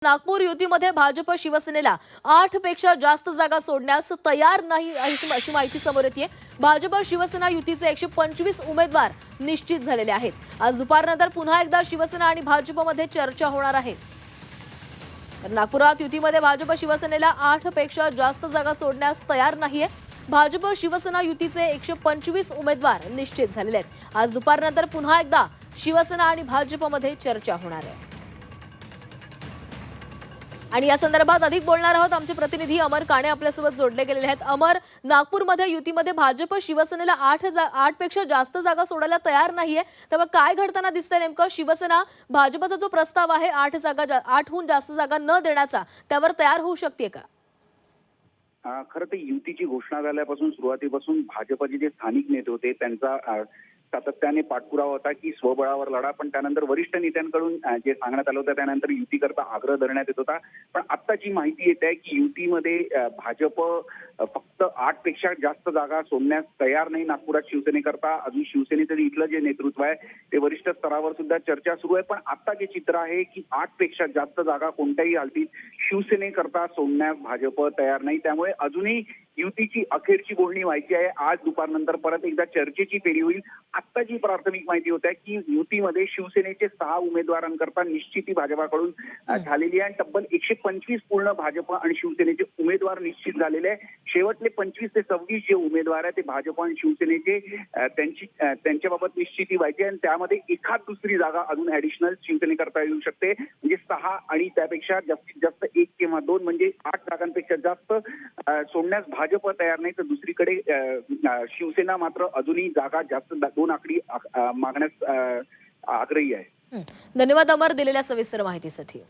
नागपूर युतीमध्ये भाजप शिवसेनेला 8 पेक्षा जास्त जागा सोडण्यास तयार नाही अशी माहिती समोर येते। भाजप शिवसेना युतीचे 125 उमेदवार निश्चित झालेले आहेत। आज दुपारनंतर पुन्हा एकदा शिवसेना आणि भाजपमध्ये चर्चा होणार आहे। तर नागपुरात युतीमध्ये भाजप शिवसेनेला 8 पेक्षा जास्त जागा सोडण्यास तयार नाहीये। भाजप शिवसेना युतीचे 125 उमेदवार निश्चित झालेले आहेत। आज दुपारनंतर पुन्हा एकदा शिवसेना आणि भाजपमध्ये चर्चा होणार आहे। आणि या संदर्भात अधिक बोलणार आहोत। आमचे प्रतिनिधी अमर काणे आपल्यासोबत जोडले गेलेले आहेत। अमर, नागपूरमध्ये युतीमध्ये भाजप शिवसेनेला 8 पेक्षा जास्त जागा सोडायला तयार नाहीये, तर काय घडताना दिसतंय नेमकं? शिवसेना भाजपचा जो प्रस्ताव आहे 8हून जास्त जागा न देण्याचा, त्यावर तयार होऊ शकते का? खरं तर युतीची घोषणा झाल्यापासून सुरुवातीपासून भाजपचे जे स्थानिक नेते होते त्यांचा सातत्याने पाठपुरावा होता की स्वबळावर लढा, पण त्यानंतर वरिष्ठ नेत्यांकडून जे सांगण्यात आलं होतं त्यानंतर युतीकरता आग्रह धरण्यात येत होता। पण आत्ताची माहिती येते आहे की युतीमध्ये भाजप फक्त 8 पेक्षा जास्त जागा सोडण्यास तयार नाही नागपुरात शिवसेनेकरता। अजून शिवसेनेचं इथलं जे नेतृत्व आहे ते वरिष्ठ स्तरावर सुद्धा चर्चा सुरू आहे। पण आता जे चित्र आहे की 8 पेक्षा जास्त जागा कोणत्याही हालतीत शिवसेनेकरता सोडण्यास भाजप तयार नाही। त्यामुळे अजूनही युतीची अखेरची बोलणी व्हायची आहे। आज दुपारनंतर परत एकदा चर्चेची फेरी होईल। आता जी प्राथमिक माहिती होत आहे की युतीमध्ये शिवसेनेचे 6 उमेदवारांकरता निश्चिती भाजपाकडून झालेली आहे। तब्बल 125 पूर्ण भाजप आणि शिवसेनेचे उमेदवार निश्चित झालेले आहे। शेवटले 25 ते 26 जे उमेदवार आहेत ते भाजप आणि शिवसेनेचे त्यांच्याबाबत निश्चिती व्हायची आहे आणि त्यामध्ये एखाद दुसरी जागा अजून ऍडिशनल शिवसेनेकरता येऊ शकते। म्हणजे 6 आणि त्यापेक्षा जास्तीत जास्त 1 किंवा 2 म्हणजे 8 जागांपेक्षा जास्त सोडण्यास भाजप तयार नाही। तर दुसरीकडे शिवसेना मात्र अजूनही जागा जास्त 2 आकडी मागण्यास आग्रही आहे। धन्यवाद अमर, दिलेल्या सविस्तर माहितीसाठी।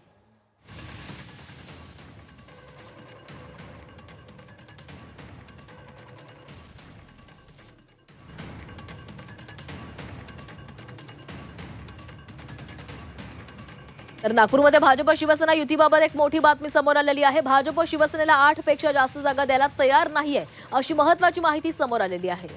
तर नागपूरमध्ये भाजप शिवसेना युतीबाबत एक मोठी बातमी समोर आलेली आहे। भाजप शिवसेनेला 8 पेक्षा जास्त जागा द्यायला तयार नाहीये, अशी महत्त्वाची माहिती समोर आलेली आहे।